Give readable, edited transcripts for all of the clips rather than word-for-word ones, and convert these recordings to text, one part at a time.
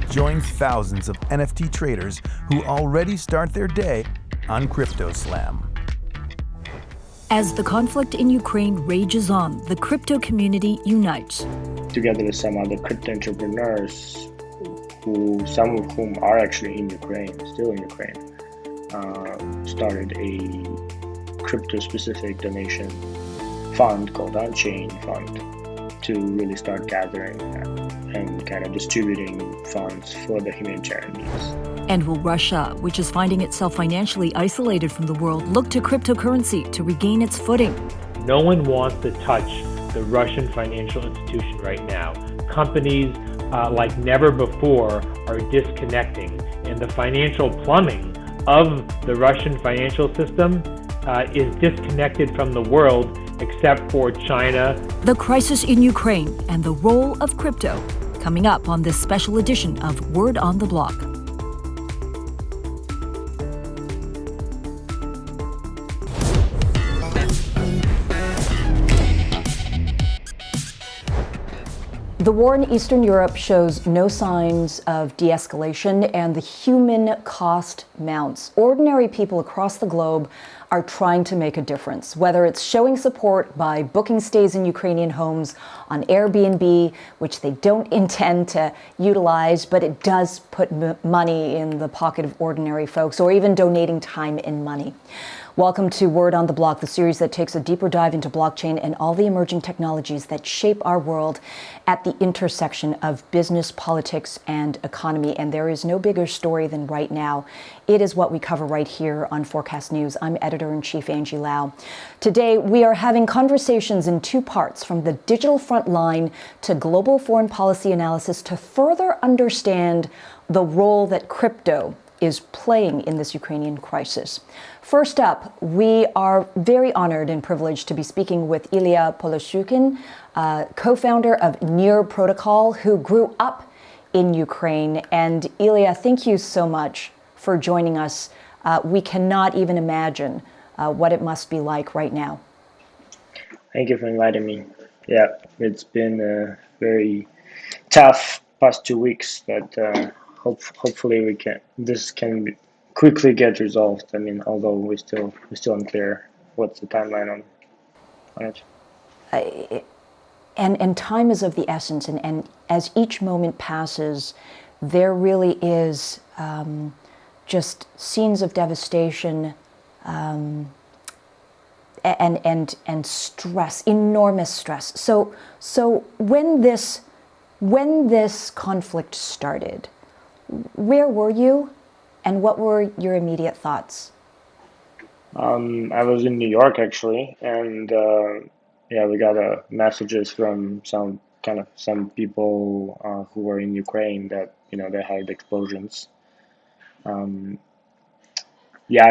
join thousands of NFT traders who already start their day on CryptoSlam. As the conflict in Ukraine rages on, the crypto community unites. Together with some other crypto entrepreneurs, some of whom are actually in Ukraine, still in Ukraine, started a crypto-specific donation fund called Unchained Fund to really start gathering and kind of distributing funds for the humanitarian needs. And will Russia, which is finding itself financially isolated from the world, look to cryptocurrency to regain its footing? No one wants to touch the Russian financial institution right now. Companies like never before are disconnecting, and the financial plumbing of the Russian financial system is disconnected from the world except for China. The crisis in Ukraine and the role of crypto, coming up on this special edition of Word on the Block. The war in Eastern Europe shows no signs of de-escalation, and the human cost mounts. Ordinary people across the globe are trying to make a difference, whether it's showing support by booking stays in Ukrainian homes on Airbnb, which they don't intend to utilize, but it does put money in the pocket of ordinary folks, or even donating time and money. Welcome to Word on the Block, the series that takes a deeper dive into blockchain and all the emerging technologies that shape our world at the intersection of business, politics, and economy. And there is no bigger story than right now. It is what we cover right here on Forkast News. I'm Editor-in-Chief Angie Lau. Today, we are having conversations in two parts, from the digital front line to global foreign policy analysis, to further understand the role that crypto is playing in this Ukrainian crisis. First up, we are very honored and privileged to be speaking with Ilya Polosukhin, co-founder of Near Protocol, who grew up in Ukraine. And Ilya, thank you so much for joining us. We cannot even imagine what it must be like right now. Thank you for inviting me. Yeah, it's been a very tough past 2 weeks, but hopefully this can quickly get resolved. I mean, although we're still unclear what's the timeline on it. And time is of the essence, and as each moment passes, there really is just scenes of devastation and stress, enormous stress. So when this conflict started, where were you, and what were your immediate thoughts? I was in New York actually, and we got messages from some people who were in Ukraine that they heard explosions. I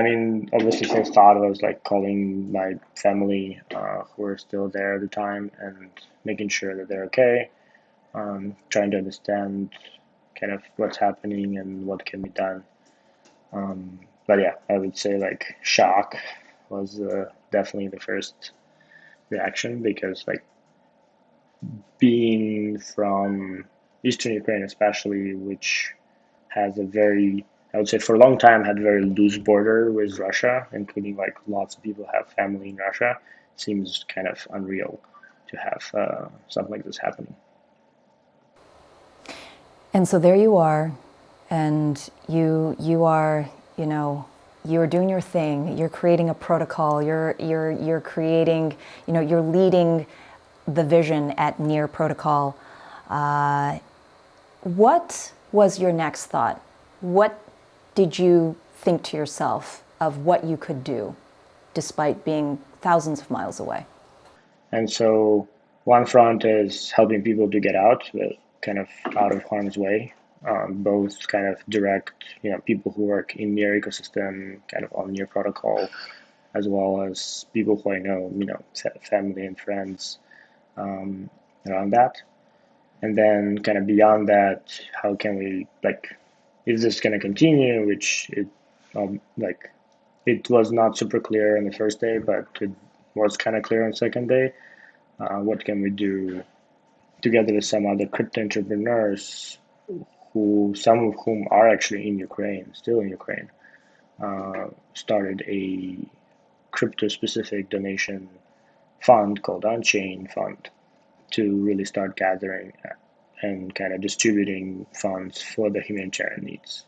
mean, obviously, first thought was like calling my family who were still there at the time and making sure that they're okay. Trying to understand kind of what's happening and what can be done. But yeah, I would say like shock was definitely the first reaction, because like being from Eastern Ukraine especially, which has I would say for a long time had a very loose border with Russia, including like lots of people have family in Russia, seems kind of unreal to have something like this happening. And so there you are, and you are, you're doing your thing. You're creating a protocol. You're creating, you're leading the vision at Near Protocol. What was your next thought? What did you think to yourself of what you could do, despite being thousands of miles away? And so one front is helping people to get out, kind of out of harm's way, both kind of direct, people who work in Near ecosystem, kind of on Near Protocol, as well as people who I know, family and friends around that. And then kind of beyond that, how can we, is this going to continue, which it was not super clear on the first day, but it was kind of clear on the second day. What can we do together with some other crypto entrepreneurs some of whom are actually in Ukraine, still in Ukraine, started a crypto-specific donation fund called Unchained Fund to really start gathering and kind of distributing funds for the humanitarian needs.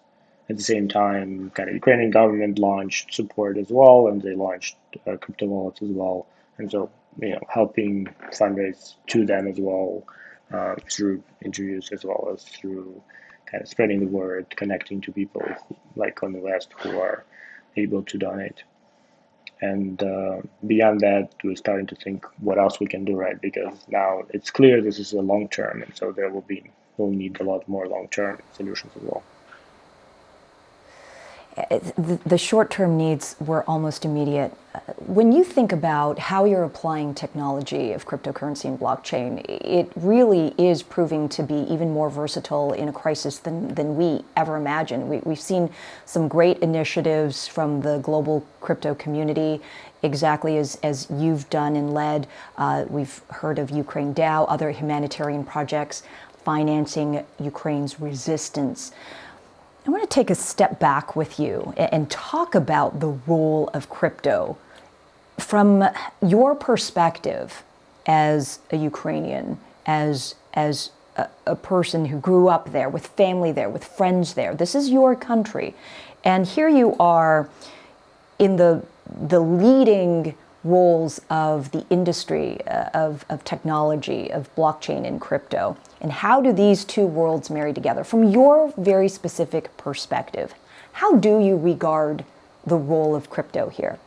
At the same time, kind of Ukrainian government launched support as well, and they launched crypto wallets as well. And so, helping fundraise to them as well through interviews as well as through kind of spreading the word, connecting to people like on the West who are able to donate. And beyond that, we're starting to think what else we can do, right? Because now it's clear this is a long term, and so we'll need a lot more long term solutions as well. The short-term needs were almost immediate. When you think about how you're applying technology of cryptocurrency and blockchain, it really is proving to be even more versatile in a crisis than we ever imagined. We've seen some great initiatives from the global crypto community, exactly as you've done and led. We've heard of Ukraine DAO, other humanitarian projects financing Ukraine's resistance. I want to take a step back with you and talk about the role of crypto from your perspective as a Ukrainian, as a person who grew up there, with family there, with friends there. This is your country. And here you are in the leading roles of the industry, of technology, of blockchain and crypto. And how do these two worlds marry together? From your very specific perspective, how do you regard the role of crypto here?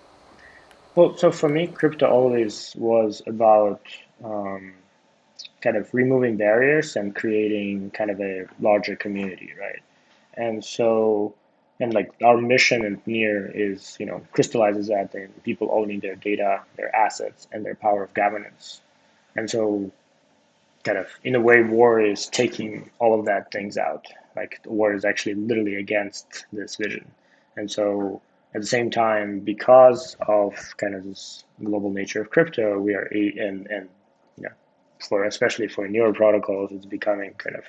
Well, so for me, crypto always was about kind of removing barriers and creating kind of a larger community, right? And so, and like our mission in NEAR is, crystallizes that in people owning their data, their assets, and their power of governance. And so, kind of, in a way, war is taking all of that things out. Like, the war is actually literally against this vision. And so, at the same time, because of kind of this global nature of crypto, we are especially for newer protocols, it's becoming kind of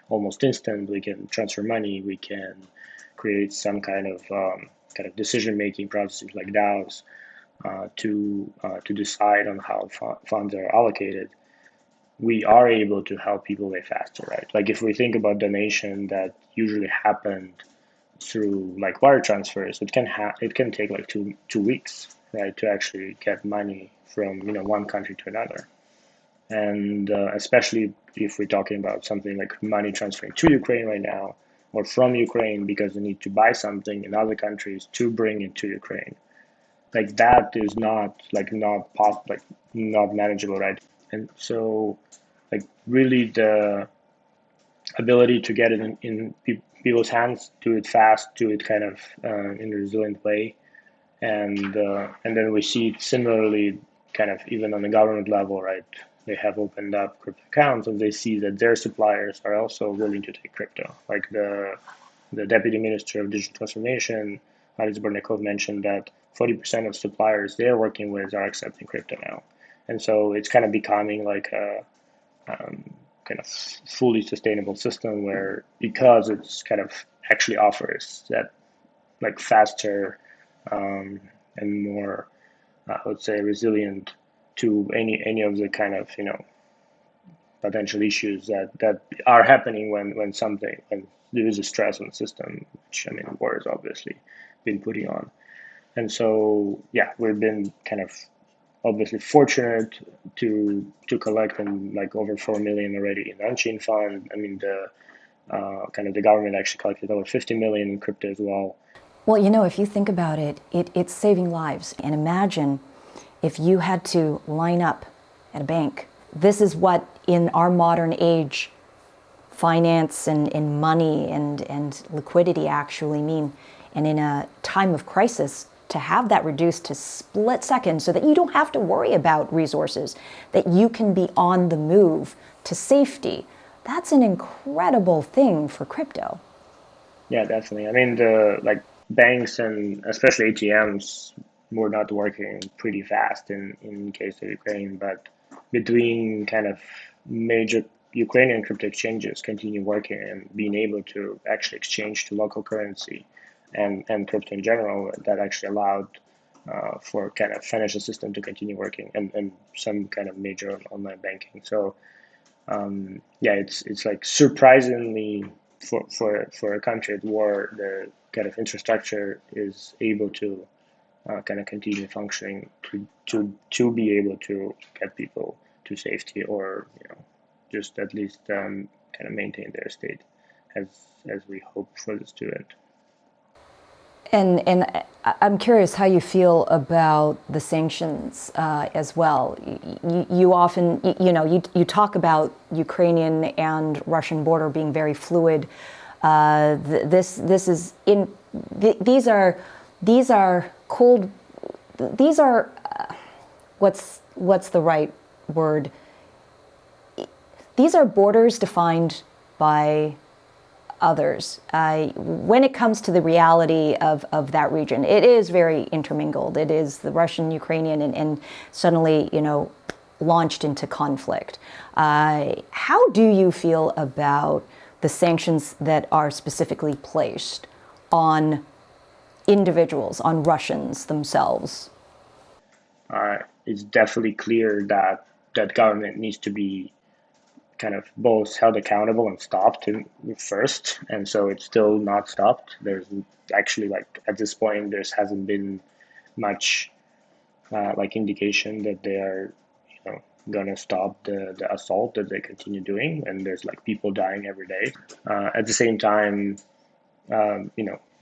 almost instant. We can transfer money, we can create some kind of decision-making processes like DAOs to decide on how funds are allocated. We are able to help people way faster, right? Like if we think about donation that usually happened through like wire transfers, it can take like two weeks, right, to actually get money from one country to another. And especially if we're talking about something like money transferring to Ukraine right now, or from Ukraine because they need to buy something in other countries to bring it to Ukraine, like that is not manageable, right? And so, like really the ability to get it in people's hands, do it fast, do it kind of in a resilient way, and then we see similarly kind of even on the government level, right? They have opened up crypto accounts and they see that their suppliers are also willing to take crypto. Like the Deputy Minister of Digital Transformation, Alex Bornakov, mentioned that 40% of suppliers they're working with are accepting crypto now. And so it's kind of becoming like a kind of fully sustainable system where, because it's kind of actually offers that like faster and more, let's say, resilient to any of the kind of potential issues that are happening when there is a stress on the system, which war has obviously been putting on. And so we've been kind of obviously fortunate to collect like over 4 million already in the Unchained Fund. The government actually collected over 50 million in crypto as well. Well, if you think about it, it's saving lives. And imagine if you had to line up at a bank. This is what in our modern age finance and money and liquidity actually mean. And in a time of crisis, to have that reduced to split seconds so that you don't have to worry about resources, that you can be on the move to safety, that's an incredible thing for crypto. Yeah, definitely. The banks and especially ATMs were not working pretty fast in case of Ukraine, but between kind of major Ukrainian crypto exchanges continue working and being able to actually exchange to local currency and crypto in general, that actually allowed for kind of financial system to continue working and some kind of major online banking. So yeah, it's like surprisingly for a country at war, the kind of infrastructure is able to kind of continue functioning to be able to get people to safety, or just at least kind of maintain their state as we hope for this to end. And I'm curious how you feel about the sanctions as well. You often, you talk about Ukrainian and Russian border being very fluid. These are cold. These are what's the right word? These are borders defined by others. When it comes to the reality of that region, it is very intermingled. It is the Russian, Ukrainian, and suddenly, launched into conflict. How do you feel about the sanctions that are specifically placed on individuals, on Russians themselves? It's definitely clear that government needs to be kind of both held accountable and stopped first, and so it's still not stopped. There's actually, like, at this point, there hasn't been much like indication that they are gonna stop the assault that they continue doing, and there's like people dying every day. At the same time,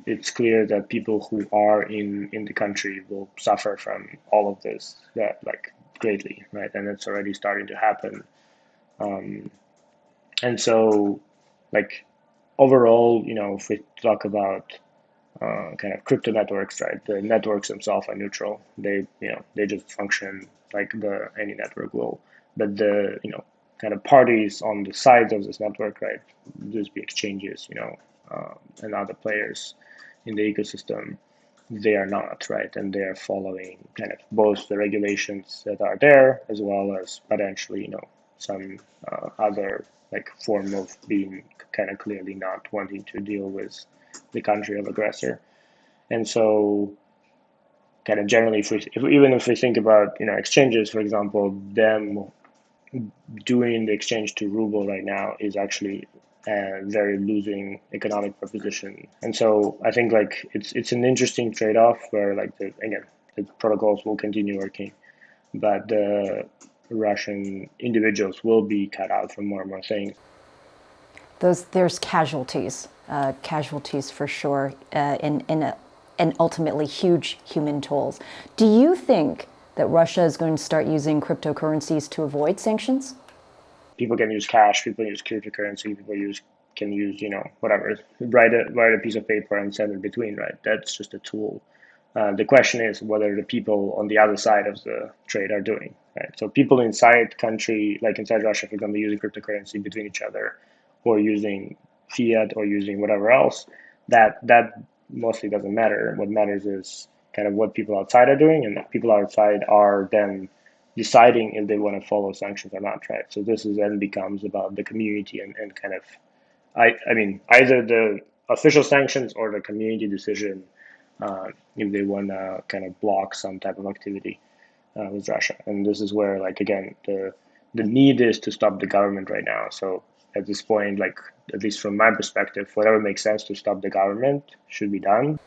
it's clear that people who are in the country will suffer from all of this, that like greatly, right? And it's already starting to happen. And so, like, overall, if we talk about kind of crypto networks, right? The networks themselves are neutral. They just function like any network will. But the kind of parties on the sides of this network, right? These be exchanges, and other players in the ecosystem, they are not, right? And they are following kind of both the regulations that are there, as well as potentially, some other like form of being kind of clearly not wanting to deal with the country of aggressor. And so kind of generally, even if we think about, exchanges, for example, them doing the exchange to ruble right now is actually a very losing economic proposition. And so I think like it's an interesting trade-off where like the protocols will continue working, but the Russian individuals will be cut out from more and more things. There's casualties for sure, and ultimately huge human tolls. Do you think that Russia is going to start using cryptocurrencies to avoid sanctions? People can use cash, people use cryptocurrency, people can use whatever, write a piece of paper and send it between, right? That's just a tool. The question is whether the people on the other side of the trade are doing, right? So people inside country, like inside Russia, for example, using cryptocurrency between each other, or using fiat, or using whatever else, that mostly doesn't matter. What matters is kind of what people outside are doing, and people outside are then deciding if they want to follow sanctions or not, right? So this is then becomes about the community and kind of, I mean, either the official sanctions or the community decision if they want to kind of block some type of activity with Russia. And this is where, like, again, the need is to stop the government right now. So at this point, like, at least from my perspective, whatever makes sense to stop the government should be done.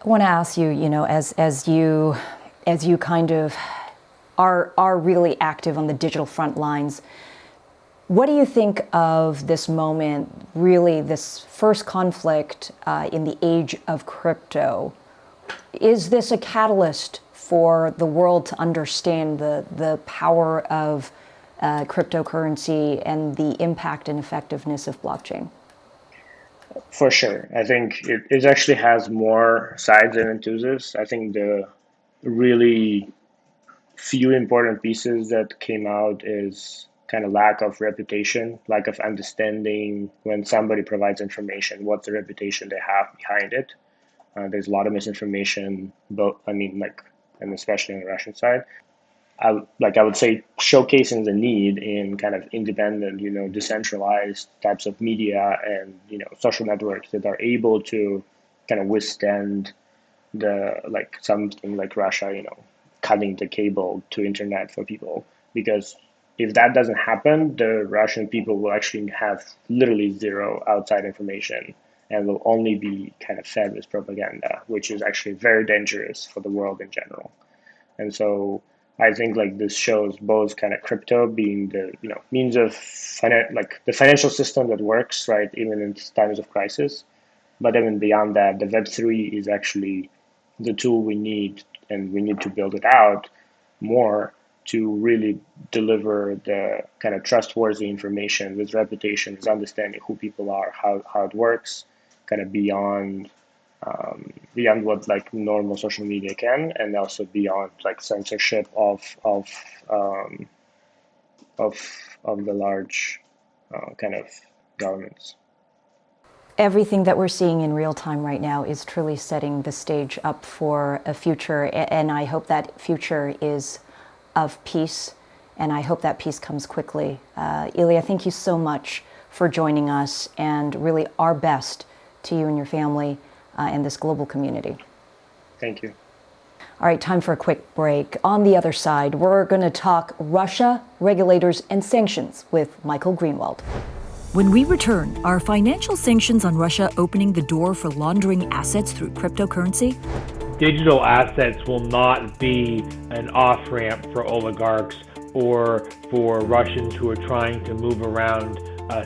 I want to ask you, as you kind of are really active on the digital front lines, what do you think of this moment, really this first conflict in the age of crypto? Is this a catalyst for the world to understand the power of cryptocurrency and the impact and effectiveness of blockchain? For sure. I think it actually has more sides than it loses. I think the really few important pieces that came out is kind of lack of reputation, lack of understanding when somebody provides information, what's the reputation they have behind it. There's a lot of misinformation, and especially on the Russian side. I would say showcasing the need in kind of independent, decentralized types of media and, social networks that are able to kind of withstand something like Russia, cutting the cable to internet for people. Because if that doesn't happen, the Russian people will actually have literally zero outside information and will only be kind of fed with propaganda, which is actually very dangerous for the world in general. And so I think this shows both kind of crypto being the means of the financial system that works, right, even in times of crisis. But even beyond that, the Web3 is actually the tool we need, and we need to build it out more to really deliver the kind of trustworthy information with reputation, with understanding who people are, how it works, kind of beyond what normal social media can, and also beyond censorship of the large kind of governments. Everything that we're seeing in real time right now is truly setting the stage up for a future, and I hope that future is of peace, and I hope that peace comes quickly. Ilya, thank you so much for joining us, and really our best to you and your family and this global community. Thank you. All right, time for a quick break. On the other side, we're going to talk Russia, regulators, and sanctions with Michael Greenwald. When we return, are financial sanctions on Russia opening the door for laundering assets through cryptocurrency? Digital assets will not be an off-ramp for oligarchs or for Russians who are trying to move around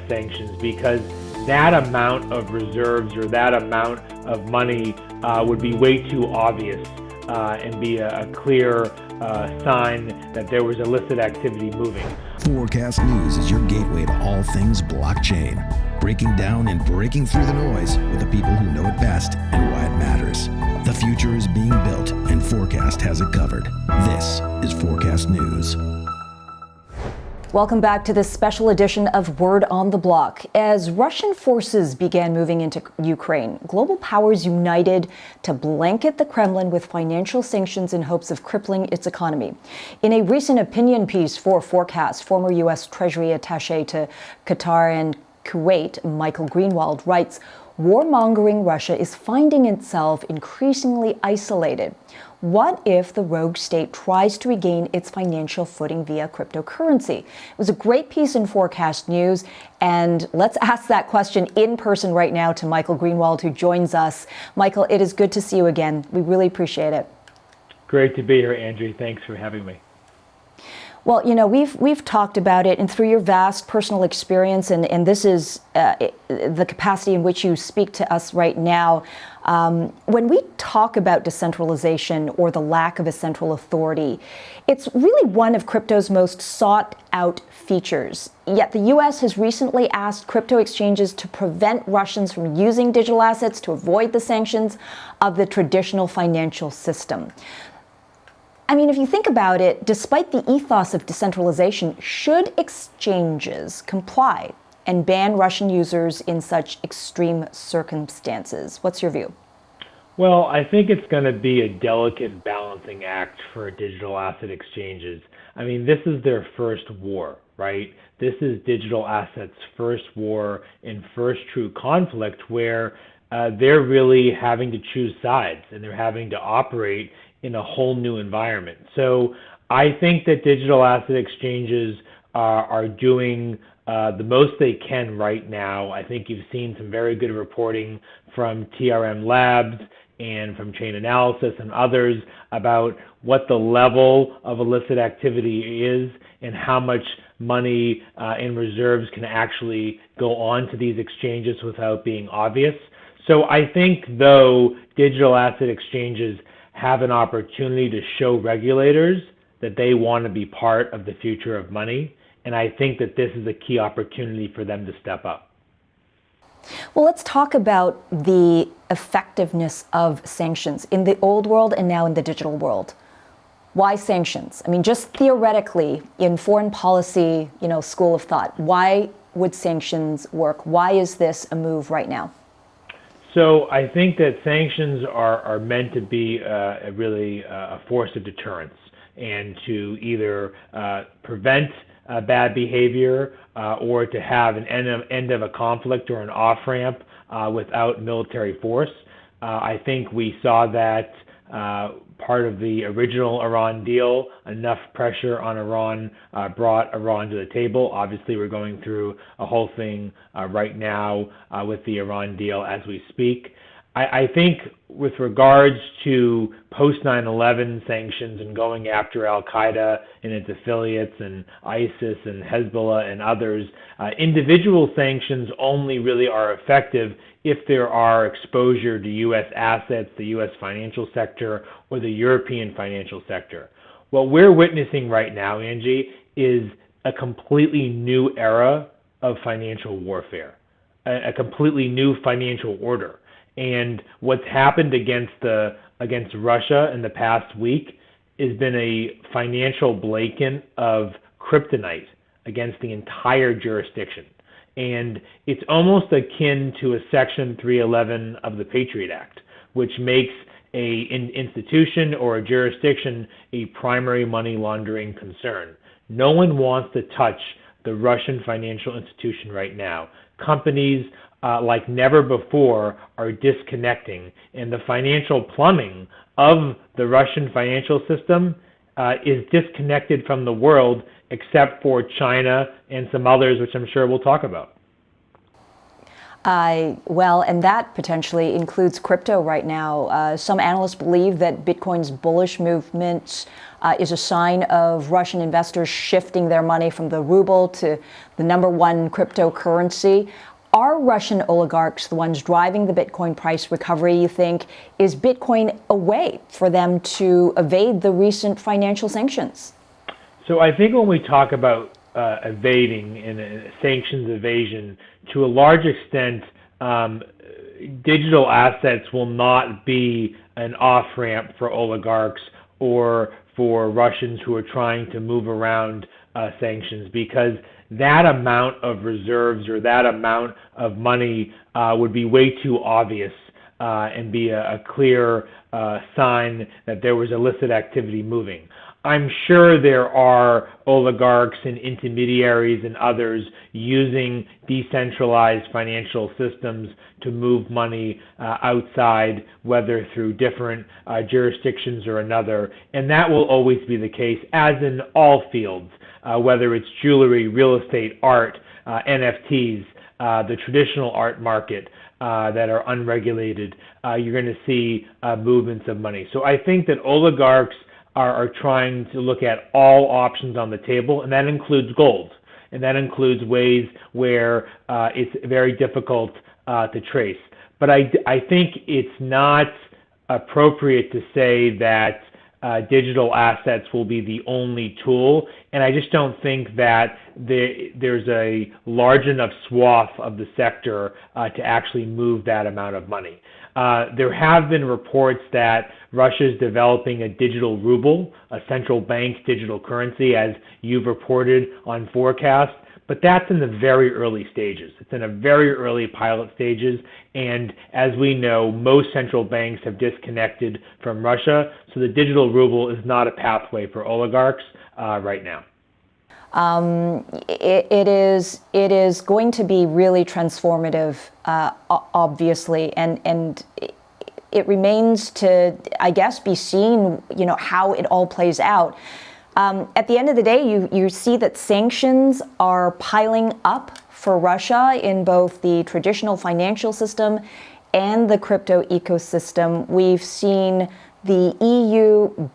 sanctions, because that amount of reserves or that amount of money would be way too obvious and be a clear sign that there was illicit activity moving. Forkast News is your gateway to all things blockchain, breaking down and breaking through the noise with the people who know it best and why it matters. The future is being built, and Forkast has it covered. This is Forkast News. Welcome back to this special edition of Word on the Block. As Russian forces began moving into Ukraine, global powers united to blanket the Kremlin with financial sanctions in hopes of crippling its economy. In a recent opinion piece for Forkast, former U.S. Treasury attaché to Qatar and Kuwait, Michael Greenwald, writes, "Warmongering Russia is finding itself increasingly isolated. What if the rogue state tries to regain its financial footing via cryptocurrency?" It was a great piece in Forkast News, and let's ask that question in person right now to Michael Greenwald, who joins us. Michael, it is good to see you again. We really appreciate it. Great to be here, Angie. Thanks for having me. Well, we've talked about it, and through your vast personal experience, and this is the capacity in which you speak to us right now. When we talk about decentralization or the lack of a central authority, it's really one of crypto's most sought out features. Yet the U.S. has recently asked crypto exchanges to prevent Russians from using digital assets to avoid the sanctions of the traditional financial system. I mean, if you think about it, despite the ethos of decentralization, should exchanges comply and ban Russian users in such extreme circumstances? What's your view? Well, I think it's going to be a delicate balancing act for digital asset exchanges. I mean, this is their first war, right? This is digital assets' first war and first true conflict where they're really having to choose sides, and they're having to operate in a whole new environment. So I think that digital asset exchanges are doing the most they can right now. I think you've seen some very good reporting from TRM Labs and from Chain Analysis and others about what the level of illicit activity is and how much money in reserves can actually go on to these exchanges without being obvious. So I think, though, digital asset exchanges have an opportunity to show regulators that they want to be part of the future of money, and I think that this is a key opportunity for them to step up. Well, let's talk about the effectiveness of sanctions in the old world and now in the digital world. Why sanctions? I mean, just theoretically, in foreign policy, school of thought, why would sanctions work? Why is this a move right now? So I think that sanctions are meant to be really a force of deterrence. and to either prevent bad behavior or to have an end of a conflict or an off-ramp without military force. I think we saw that part of the original Iran deal, enough pressure on Iran brought Iran to the table. Obviously, we're going through a whole thing right now with the Iran deal as we speak. I think with regards to post 9/11 sanctions and going after Al-Qaeda and its affiliates and ISIS and Hezbollah and others, individual sanctions only really are effective if there are exposure to U.S. assets, the U.S. financial sector, or the European financial sector. What we're witnessing right now, Angie, is a completely new era of financial warfare, a completely new financial order. And what's happened against Russia in the past week has been a financial blanket of kryptonite against the entire jurisdiction. And it's almost akin to a Section 311 of the Patriot Act, which makes an institution or a jurisdiction a primary money laundering concern. No one wants to touch the Russian financial institution right now. Companies like never before are disconnecting, and the financial plumbing of the Russian financial system is disconnected from the world except for China and some others, which I'm sure we'll talk about. Well, and that potentially includes crypto right now. Some analysts believe that Bitcoin's bullish movement is a sign of Russian investors shifting their money from the ruble to the number one cryptocurrency. Are Russian oligarchs the ones driving the Bitcoin price recovery, you think? Is Bitcoin a way for them to evade the recent financial sanctions? So I think when we talk about evading and sanctions evasion, to a large extent, digital assets will not be an off-ramp for oligarchs or for Russians who are trying to move around sanctions, because that amount of reserves or that amount of money would be way too obvious and be a clear sign that there was illicit activity moving. I'm sure there are oligarchs and intermediaries and others using decentralized financial systems to move money outside, whether through different jurisdictions or another. And that will always be the case, as in all fields, whether it's jewelry, real estate, art, NFTs, the traditional art market that are unregulated. You're going to see movements of money. So I think that oligarchs are trying to look at all options on the table, and that includes gold. And that includes ways where it's very difficult to trace. But I think it's not appropriate to say that digital assets will be the only tool, and I just don't think that there's a large enough swath of the sector to actually move that amount of money. There have been reports that Russia is developing a digital ruble, a central bank digital currency, as you've reported on Forkast, but that's in the very early stages. It's in a very early pilot stages, and as we know, most central banks have disconnected from Russia, so the digital ruble is not a pathway for oligarchs right now. It is going to be really transformative, obviously, and it remains to, I guess, be seen, how it all plays out. At the end of the day, you see that sanctions are piling up for Russia in both the traditional financial system and the crypto ecosystem. We've seen the EU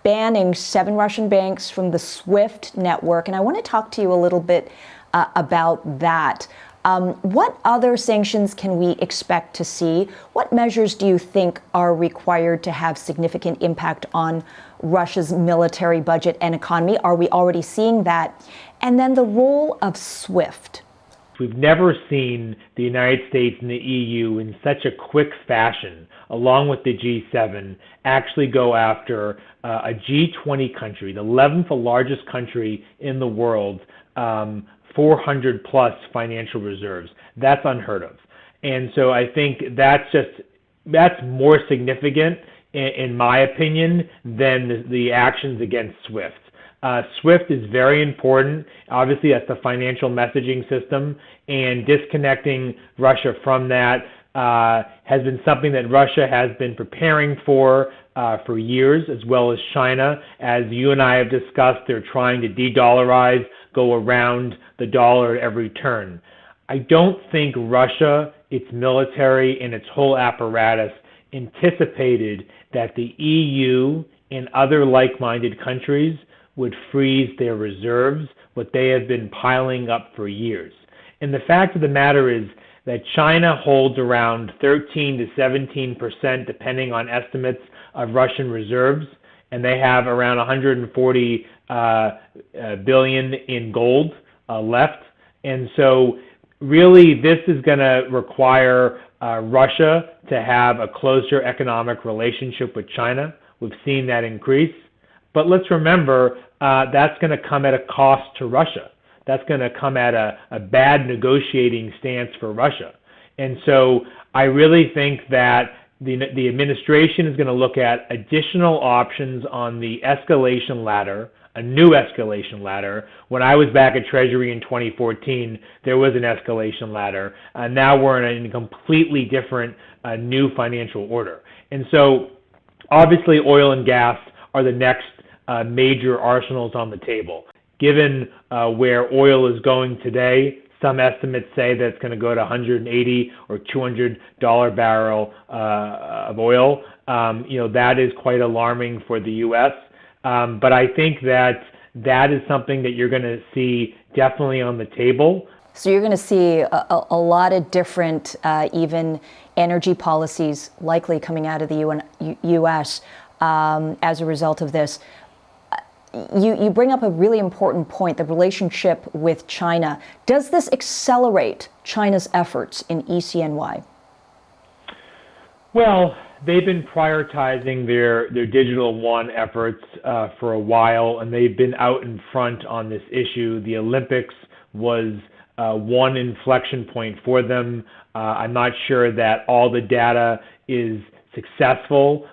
banning 7 Russian banks from the SWIFT network, and I want to talk to you a little bit about that. What other sanctions can we expect to see? What measures do you think are required to have significant impact on Russia's military budget and economy? Are we already seeing that? And then the role of SWIFT. We've never seen the United States and the EU in such a quick fashion, along with the G7, actually go after a G20 country, the 11th largest country in the world, 400 plus financial reserves. That's unheard of. And so I think that's more significant in my opinion, than the actions against SWIFT. SWIFT is very important. Obviously, that's the financial messaging system, and disconnecting Russia from that has been something that Russia has been preparing for years, as well as China. As you and I have discussed, they're trying to de-dollarize, go around the dollar at every turn. I don't think Russia, its military, and its whole apparatus anticipated that the EU and other like-minded countries would freeze their reserves, what they have been piling up for years. And the fact of the matter is that China holds around 13 to 17%, depending on estimates, of Russian reserves, and they have around 140 billion in gold left. And so really this is going to require Russia to have a closer economic relationship with China. We've seen that increase. But let's remember, that's going to come at a cost to Russia. That's going to come at a bad negotiating stance for Russia. And so I really think that the administration is going to look at additional options on the escalation ladder, a new escalation ladder. When I was back at Treasury in 2014, there was an escalation ladder. Now we're in a completely different new financial order. And so obviously oil and gas are the next major arsenals on the table. Given where oil is going today, some estimates say that it's going to go to $180 or $200 barrel of oil. That is quite alarming for the U.S. But I think that is something that you're going to see definitely on the table. So you're going to see a lot of different, even energy policies likely coming out of the U.S. As a result of this. You bring up a really important point, the relationship with China. Does this accelerate China's efforts in ECNY? Well, they've been prioritizing their digital yuan efforts for a while, and they've been out in front on this issue. The Olympics was one inflection point for them. I'm not sure that all the data is successful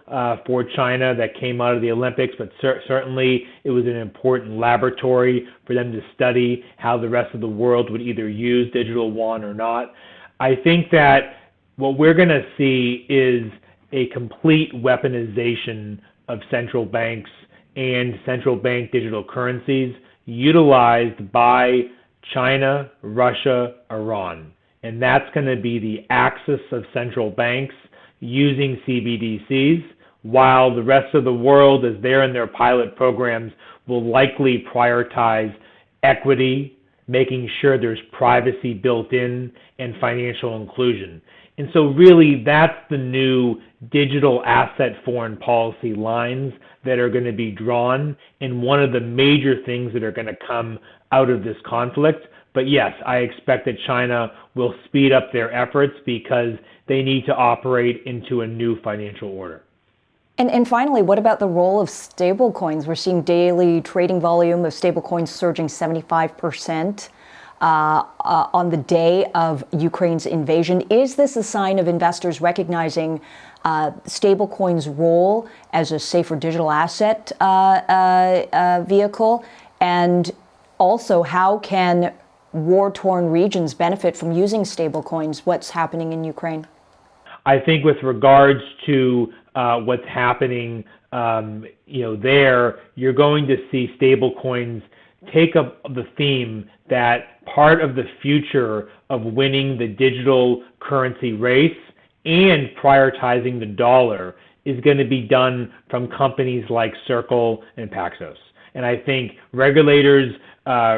for China that came out of the Olympics, but certainly it was an important laboratory for them to study how the rest of the world would either use digital yuan or not. I think that what we're going to see is a complete weaponization of central banks and central bank digital currencies utilized by China, Russia, Iran. And that's going to be the axis of central banks using CBDCs, while the rest of the world, as they're in their pilot programs, will likely prioritize equity, making sure there's privacy built in, and financial inclusion. And so really that's the new digital asset foreign policy lines that are going to be drawn, and one of the major things that are going to come out of this conflict. But yes, I expect that China will speed up their efforts because they need to operate into a new financial order. And finally, what about the role of stablecoins? We're seeing daily trading volume of stablecoins surging 75% on the day of Ukraine's invasion. Is this a sign of investors recognizing stablecoins' role as a safer digital asset vehicle? And also, how can war-torn regions benefit from using stablecoins? What's happening in Ukraine? I think with regards to what's happening, there, you're going to see stablecoins take up the theme that part of the future of winning the digital currency race and prioritizing the dollar is going to be done from companies like Circle and Paxos. And I think regulators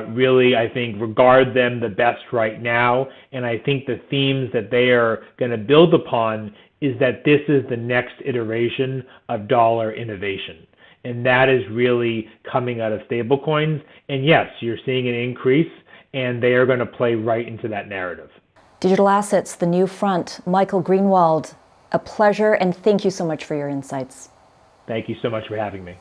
really, regard them the best right now. And I think the themes that they are going to build upon is that this is the next iteration of dollar innovation. And that is really coming out of stablecoins. And yes, you're seeing an increase, and they are going to play right into that narrative. Digital assets, the new front. Michael Greenwald, a pleasure, and thank you so much for your insights. Thank you so much for having me.